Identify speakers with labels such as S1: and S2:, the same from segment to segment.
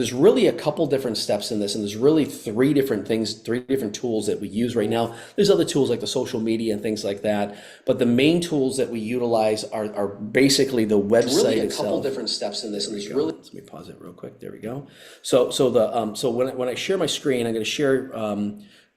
S1: there's really a couple different steps in this, and there's really three different things, three different tools that we use right now. There's other tools like the social media and things like that, but the main tools that we utilize are basically the website
S2: really
S1: itself.
S2: A couple different steps in this, and there's really.
S1: Let me pause it real quick. There we go. So when I share my screen, I'm going to share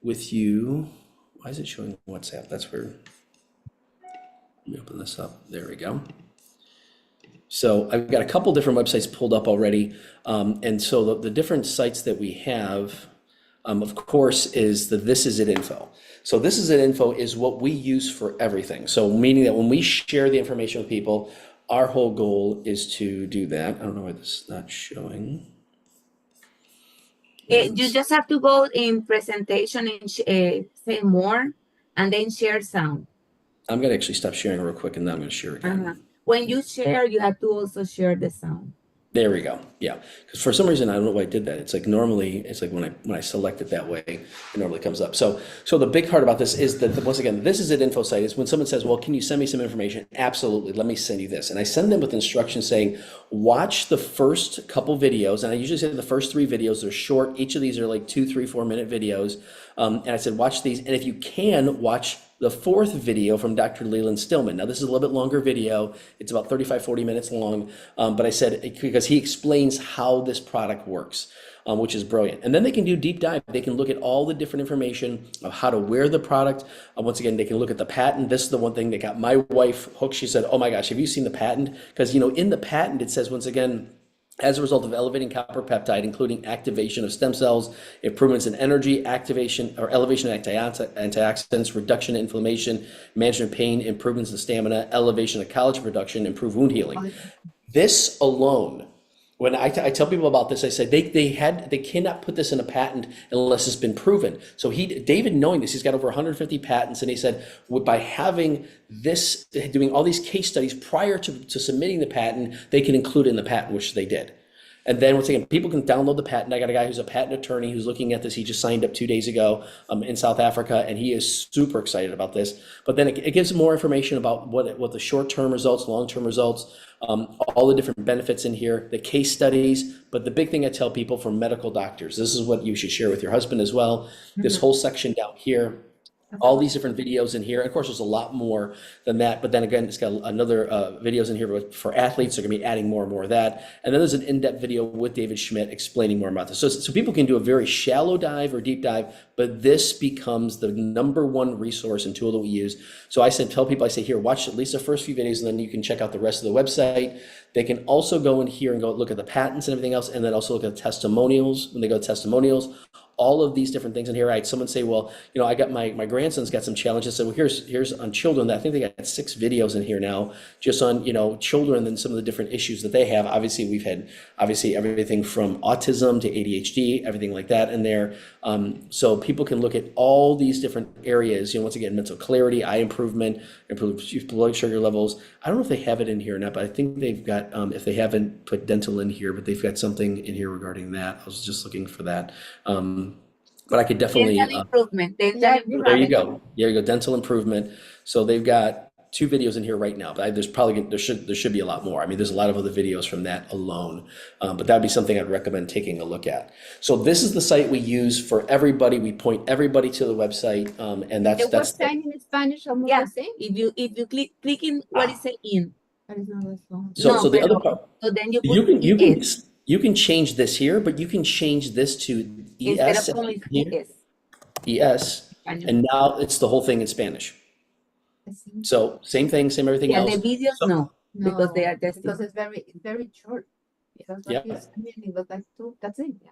S1: with you. Why is it showing WhatsApp? That's weird. Let me open this up. There we go. So I've got a couple different websites pulled up already. And so the different sites that we have, of course, is the This Is It info. So This Is It info is what we use for everything. So meaning that when we share the information with people, our whole goal is to do that. I don't know why this is not showing.
S3: You just have to go in presentation and say more, and then share sound.
S1: I'm going to actually stop sharing real quick, and then I'm going to share again.
S3: When you share, you have to also share the sound.
S1: There we go. Yeah, because for some reason I don't know why I did that. It's like normally it's like when I select it that way, it normally comes up. So the big part about this is that once again, This Is It info site is when someone says, "Well, can you send me some information?" Absolutely, let me send you this, and I send them with instructions saying, "Watch the first couple videos," and I usually say the first 3 videos. They're short. Each of these are like 2, 3, 4 minute videos, and I said, "Watch these," and if you can, watch the 4th video from Dr. Leland Stillman. Now, this is a little bit longer video. It's about 35, 40 minutes long. But I said, because he explains how this product works, which is brilliant. And then they can do deep dive. They can look at all the different information of how to wear the product. Once again, they can look at the patent. This is the one thing that got my wife hooked. She said, "Oh my gosh, have you seen the patent?" Because, in the patent, it says, once again, as a result of elevating copper peptide, including activation of stem cells, improvements in energy, activation or elevation of antioxidants, reduction in inflammation, management of pain, improvements in stamina, elevation of collagen production, improved wound healing. This alone, when I tell people about this, I say they cannot put this in a patent unless it's been proven. So David, knowing this, he's got over 150 patents, and he said by having this, doing all these case studies prior to submitting the patent, they can include it in the patent, which they did. And then once again, people can download the patent. I got a guy who's a patent attorney who's looking at this. He just signed up 2 days ago in South Africa, and he is super excited about this. But then it gives more information about what the short-term results, long-term results, all the different benefits in here, the case studies. But the big thing I tell people from medical doctors, this is what you should share with your husband as well. This whole section down here, all these different videos in here. And of course, there's a lot more than that. But then again, it's got another videos in here for athletes. They're going to be adding more and more of that. And then there's an in-depth video with David Schmidt explaining more about this. So people can do a very shallow dive or deep dive, but this becomes the #1 resource and tool that we use. So I tell people, I say, here, watch at least the first few videos, and then you can check out the rest of the website. They can also go in here and go look at the patents and everything else, and then also look at testimonials. When they go to testimonials, all of these different things in here. I had someone say, "Well, I got my grandson's got some challenges." So here's on children. I think they got 6 videos in here now, just on children and some of the different issues that they have. Obviously, we've had everything from autism to ADHD, everything like that in there. So people can look at all these different areas. Once again, mental clarity, eye improvement, improved blood sugar levels. I don't know if they have it in here or not, but I think they've got. If they haven't put dental in here, but they've got something in here regarding that. I was just looking for that. But I could definitely.
S3: Dental improvement.
S1: There you go. There you go. Dental improvement. So they've got 2 videos in here right now, but there should be a lot more. I mean, there's a lot of other videos from that alone, but that'd be something I'd recommend taking a look at. So this is the site we use for everybody. We point everybody to the website, and that's
S4: the website in Spanish.
S3: Yeah. If you click in what is it in.
S1: So the other part.
S3: So then
S1: you can change this here, but you can change this to ES, ES, and now it's the whole thing in Spanish. So same thing, same everything else.
S3: The videos, no, because they are just
S4: because it's very short. That's what you send me, and it was like 2. That's it. Yeah.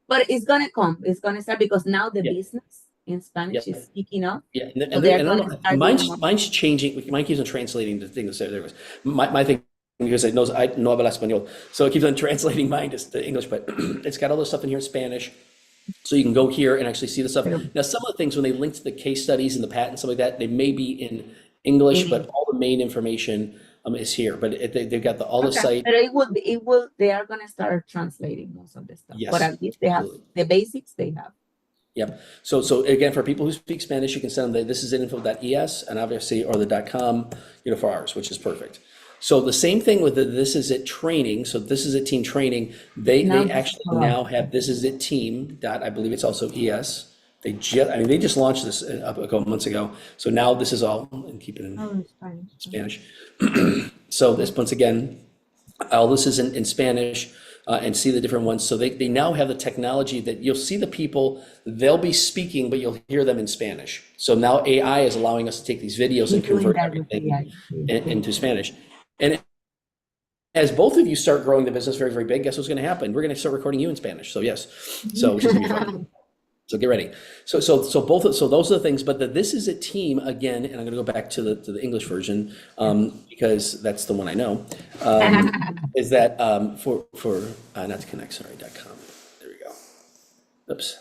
S3: But it's gonna come. It's gonna start because now the business in Spanish is picking up.
S1: Yeah, and mine's changing. Mine keeps on translating the thing. There goes my thing. Because I no habla español, so it keeps on translating mine to English, but it's got all this stuff in here in Spanish, so you can go here and actually see the stuff. Now, some of the things when they link to the case studies and the patents, stuff like that, they may be in English, but all the main information is here. But they've got all the site.
S3: But it will. They are going to start translating most of the stuff.
S1: Yes,
S3: but at least they have the basics. They have.
S1: Yep. So again, for people who speak Spanish, you can send them this is info.es and obviously or the .com, for ours, which is perfect. So the same thing with the This Is It training. So This Is It team training,
S3: Now
S1: they
S3: this is
S1: actually
S3: correct.
S1: now have This Is It team dot, I believe it's also ES. They just launched this a couple months ago. So now this is all, and keep it in
S4: Oh, it's fine.
S1: Spanish. So this, once again, all this is in Spanish, and see the different ones. So they now have the technology that you'll see the people, they'll be speaking, but you'll hear them in Spanish. So now AI is allowing us to take these videos and
S3: Doing
S1: convert
S3: that with
S1: everything
S3: AI.
S1: into Spanish. And as both of you start growing the business very, very big, guess what's going to happen? We're going to start recording you in Spanish. So yes, so which is going to be fun. So get ready. So those are the things. But This Is It team again, and I'm going to go back to the English version because that's the one I know. Is that for not to connect? Sorry, .com. There we go. Oops.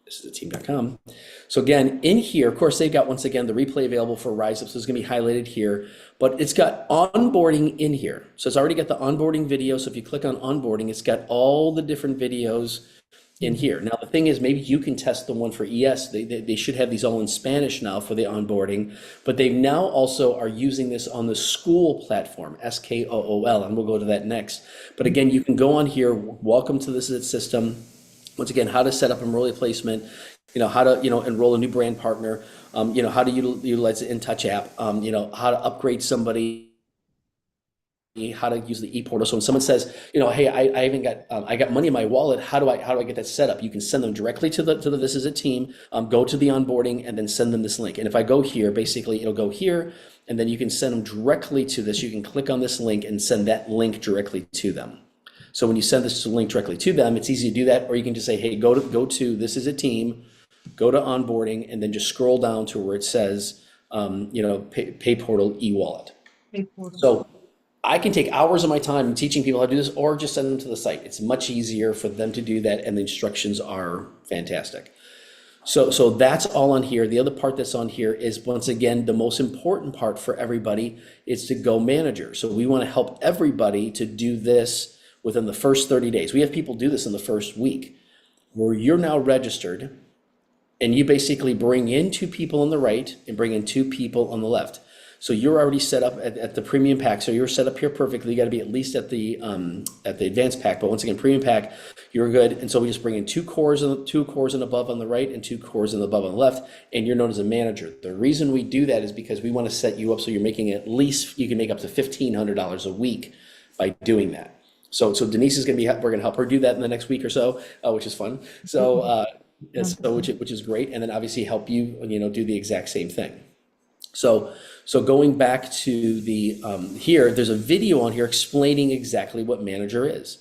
S1: This is the team.com. So again, in here, of course, they've got, once again, the replay available for Rise Up. So it's going to be highlighted here, but it's got onboarding in here. So it's already got the onboarding video. So if you click on onboarding, it's got all the different videos in here. Now, the thing is, maybe you can test the one for ES. They should have these all in Spanish now for the onboarding, but they now also are using this on the school platform, SKOOL, and we'll go to that next. But again, you can go on here, welcome to This Is It system. Once again, how to set up enrollment placement, how to, enroll a new brand partner, how to utilize the InTouch app, how to upgrade somebody, how to use the e-portal. So when someone says, hey, I haven't got, I got money in my wallet, how do I get that set up? You can send them directly to the This Is It team, go to the onboarding, and then send them this link. And if I go here, basically it'll go here, and then you can send them directly to this. You can click on this link and send that link directly to them. So when you send this link directly to them, it's easy to do that, or you can just say, hey, go to This Is It team, go to onboarding, and then just scroll down to where it says, pay portal e-wallet. So I can take hours of my time teaching people how to do this, or just send them to the site. It's much easier for them to do that, and the instructions are fantastic. So that's all on here. The other part that's on here is, once again, the most important part for everybody is to go manager. So we want to help everybody to do this within the first 30 days. We have people do this in the first week, where you're now registered, and you basically bring in 2 people on the right and bring in 2 people on the left. So you're already set up at the premium pack. So you're set up here perfectly. You got to be at least at the advanced pack. But once again, premium pack, you're good. And so we just bring in 2 cores and above on the right and 2 cores and above on the left, and you're known as a manager. The reason we do that is because we want to set you up so you're making at least, you can make up to $1,500 a week by doing that. So Denise is going to be, we're going to help her do that in the next week or so, which is fun. So which is great, and then obviously help you, do the exact same thing. So going back to the here, there's a video on here explaining exactly what manager is.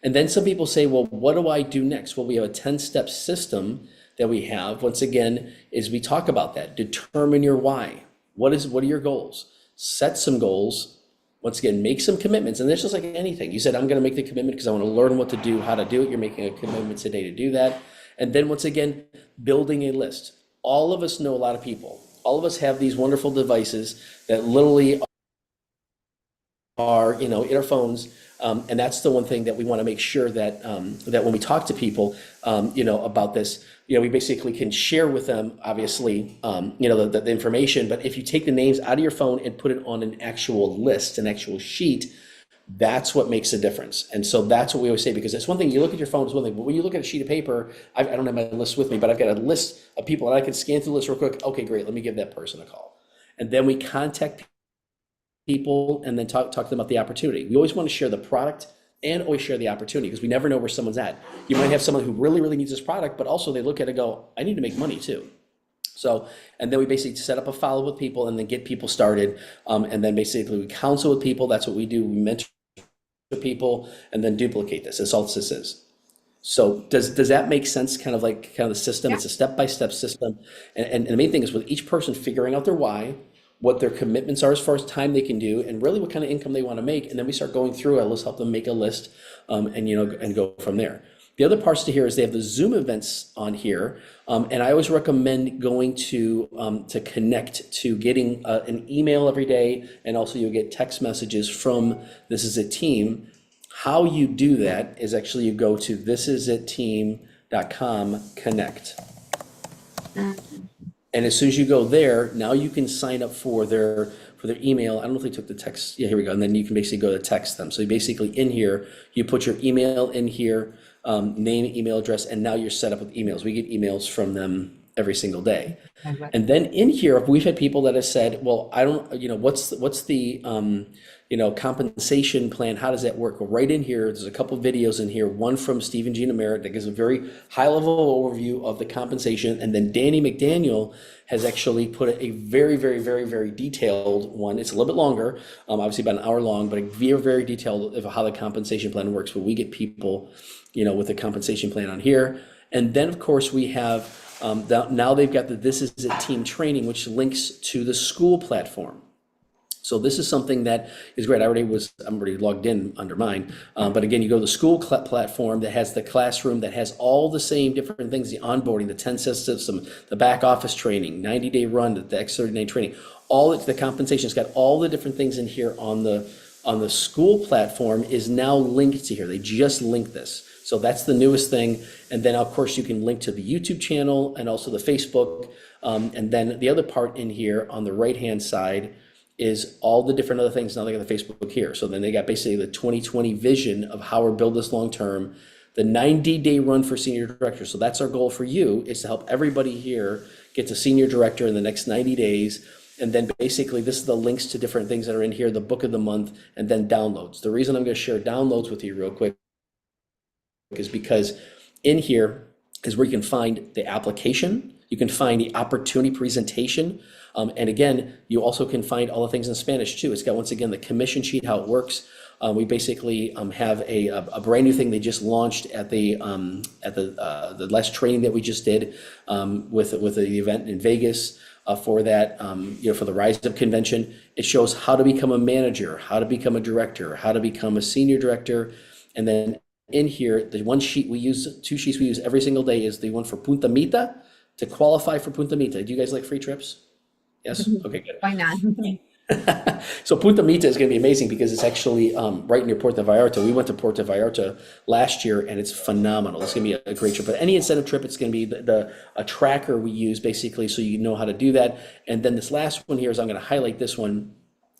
S1: And then some people say, well, what do I do next? Well, we have a 10-step system that we have. Once again, is we talk about that. Determine your why. What are your goals? Set some goals. Once again, make some commitments. And it's just like anything. You said, I'm going to make the commitment because I want to learn what to do, how to do it. You're making a commitment today to do that. And then once again, building a list. All of us know a lot of people. All of us have these wonderful devices that literally are, in our phones. And that's the one thing that we want to make sure that that when we talk to people, about this, we basically can share with them, obviously, the information. But if you take the names out of your phone and put it on an actual list, an actual sheet, that's what makes a difference. And so that's what we always say, because it's one thing, you look at your phone, it's one thing, but when you look at a sheet of paper, I don't have my list with me, but I've got a list of people and I can scan through the list real quick. Okay, great, let me give that person a call. And then we contact people and then talk to them about the opportunity. We always want to share the product and always share the opportunity, because we never know where someone's at. You might have someone who really, really needs this product, but also they look at it and go, I need to make money too. So, and then we basically set up a follow with people and then get people started. And then basically we counsel with people. That's what we do. We mentor people and then duplicate this. That's all this is. So does that make sense? Kind of the system. Yeah. It's a step-by-step system. And the main thing is with each person figuring out their why, what their commitments are as far as time they can do, and really what kind of income they want to make. And then we start going through it. Let's help them make a list and go from there. The other parts to here is they have the Zoom events on here. And I always recommend going to connect to getting an email every day. And also you'll get text messages from This Is It team. How you do that is actually you go to thisisitteam.com connect. And as soon as you go there, now you can sign up for their for their email. I don't know if they took the text. Yeah, here we go. And then you can basically go to text them. So you basically in here, you put your email in here, name, email address, and now you're set up with emails. We get emails from them every single day. And then in here, we've had people that have said, well, I don't, what's the compensation plan? How does that work? Well, right in here, there's a couple of videos in here, one from Steve and Gina Merritt that gives a very high level overview of the compensation. And then Danny McDaniel has actually put a very, very, very, very detailed one. It's a little bit longer, obviously about an hour long, but a very, very detailed of how the compensation plan works. But we get people, with the compensation plan on here. And then of course we have, now they've got the This Is It team training, which links to the school platform. So this is something that is great. I'm already logged in under mine. But again, you go to the school platform that has the classroom, that has all the same different things, the onboarding, the 10-step system, the back office training, 90-day run, the X39 training, all the compensation. It's got all the different things in here on the school platform is now linked to here. They just linked this. So that's the newest thing. And then of course you can link to the YouTube channel and also the Facebook. And then the other part in here on the right-hand side is all the different other things. Now they got the Facebook here. So then they got basically the 2020 vision of how we're build this long-term, the 90-day run for senior director. So that's our goal for you, is to help everybody here get to senior director in the next 90 days. And then basically this is the links to different things that are in here, the book of the month, and then downloads. The reason I'm going to share downloads with you real quick is because in here is where you can find the application, you can find the opportunity presentation, and again, you also can find all the things in Spanish too. It's got, once again, the commission sheet, how it works. We basically have a brand new thing they just launched at the last training that we just did with the event in Vegas for that, for the Rise Up convention. It shows how to become a manager, how to become a director, how to become a senior director, and then in here, the one sheet we use, two sheets we use every single day is the one for Punta Mita, to qualify for Punta Mita. Do you guys like free trips? Yes? Okay, good.
S4: Why not?
S1: So Punta Mita is going to be amazing because it's actually right near Puerto Vallarta. We went to Puerto Vallarta last year and it's phenomenal. It's going to be a great trip. But any incentive trip, it's going to be a tracker we use basically so you know how to do that. And then this last one here is, I'm going to highlight this one,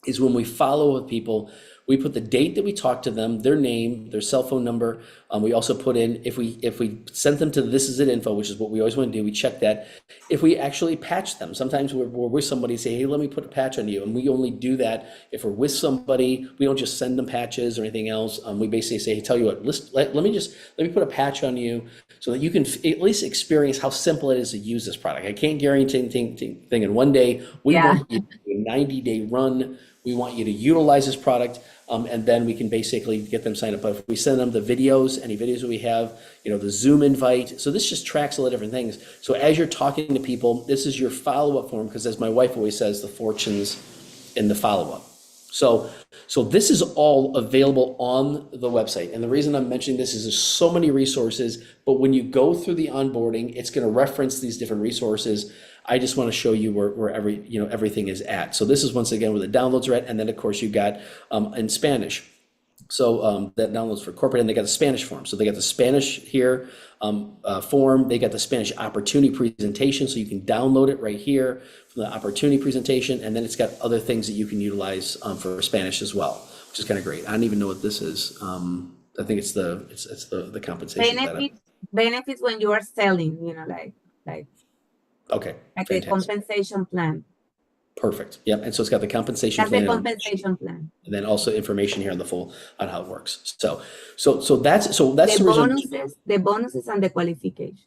S1: is when we follow with people, we put the date that we talked to them, their name, their cell phone number. We also put in, if we sent them to This Is It info, which is what we always want to do, we check that. If we actually patch them, sometimes we're with somebody, say, hey, let me put a patch on you. And we only do that if we're with somebody. We don't just send them patches or anything else. We basically say, hey, tell you what, let me put a patch on you so that you can at least experience how simple it is to use this product. I can't guarantee anything in one day. We want you to do a 90-day run. We want you to utilize this product, and then we can basically get them signed up. But if we send them the videos, any videos that we have, the Zoom invite. So this just tracks all the different things. So as you're talking to people, this is your follow-up form, because as my wife always says, the fortune's in the follow-up. So this is all available on the website. And the reason I'm mentioning this is there's so many resources, but when you go through the onboarding, it's going to reference these different resources. I just want to show you where everything is at. So this is once again where the downloads are at. And then of course you've got in Spanish. So that downloads for corporate, and they got the Spanish form. So they got the Spanish here form. They got the Spanish opportunity presentation. So you can download it right here from the opportunity presentation. And then it's got other things that you can utilize for Spanish as well, which is kind of great. I don't even know what this is. I think it's the compensation.
S3: Benefits when you are selling, like
S1: okay.
S3: Like
S1: fantastic.
S3: a compensation plan.
S1: Perfect. Yep. And so it's got the compensation
S3: That's
S1: plan.
S3: the compensation plan.
S1: And then also information here on how it works. So that's the
S3: bonuses, the bonuses and the qualification.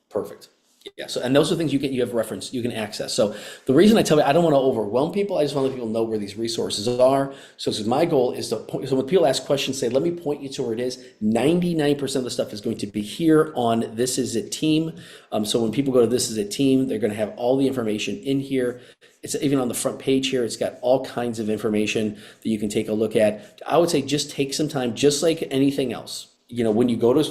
S1: Perfect. Yeah. So, and those are things you have reference, you can access. So the reason I tell you, I don't want to overwhelm people. I just want to let people know where these resources are. So my goal is to point, so when people ask questions, say, let me point you to where it is. 99% of the stuff is going to be here on This Is It team. So when people go to This Is It team, they're going to have all the information in here. It's even on the front page here. It's got all kinds of information that you can take a look at. I would say just take some time, just like anything else. When you go to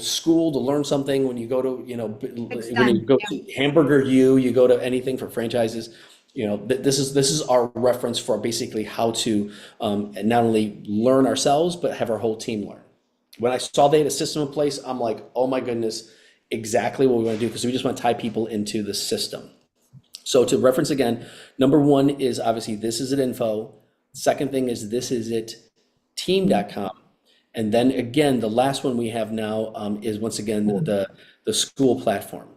S1: school to learn something, when you go to when you go to Hamburger you go to anything for franchises, this is our reference for basically how to not only learn ourselves but have our whole team learn. When I saw they had a system in place, I'm like, oh my goodness, exactly what we want to do, because we just want to tie people into the system. So to reference again, number one is obviously this is it info. Second thing is this is it team.com. And then again, the last one we have now is once again the school platform.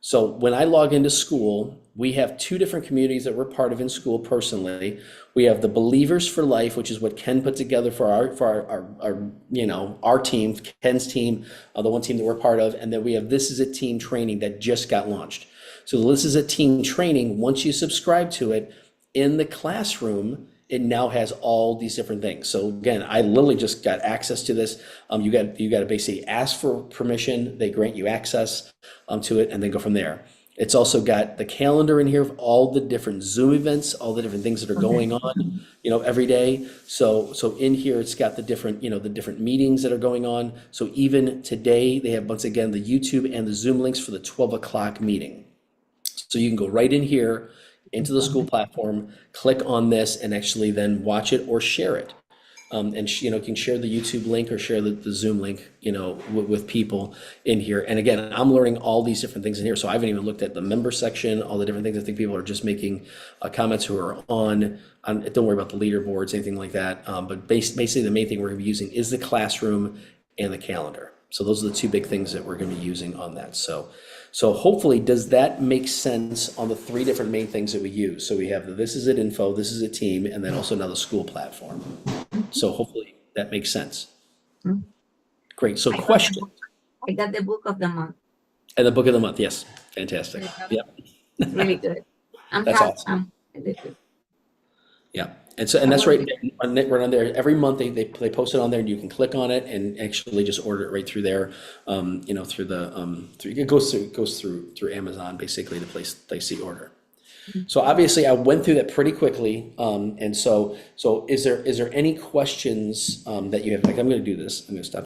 S1: So when I log into school, we have two different communities that we're part of in school personally. We have the Believers for Life, which is what Ken put together for our team, Ken's team, the one team that we're part of, and then we have This Is It Team training that just got launched. So This Is It Team training, once you subscribe to it, in the classroom, it now has all these different things. So again, I literally just got access to this. You got to basically ask for permission. They grant you access to it, and then go from there. It's also got the calendar in here of all the different Zoom events, all the different things that are going on, every day. So in here, it's got the different, the different meetings that are going on. So even today, they have once again the YouTube and the Zoom links for the 12 o'clock meeting. So you can go right in here into the school platform, click on this, and actually then watch it or share it. And you can share the YouTube link or share the Zoom link, with people in here. And again, I'm learning all these different things in here. So I haven't even looked at the member section, all the different things. I think people are just making comments who are on. Don't worry about the leaderboards, anything like that. But basically, the main thing we're going to be using is the classroom and the calendar. So those are the two big things that we're going to be using on that. So hopefully, does that make sense on the three different main things that we use? So we have the This Is It info, This Is It team, and then also now the school platform. So hopefully that makes sense. Great. So question.
S3: I got the book of the month.
S1: And the book of the month. Yes. Fantastic. Yep.
S3: It's really good.
S1: That's awesome. Yeah. And that's right on there. Every month they post it on there, and you can click on it and actually just order it right through there. It goes through Amazon, basically the place the order. So obviously I went through that pretty quickly. And so is there any questions that you have? Like, I'm going to do this. I'm going to stop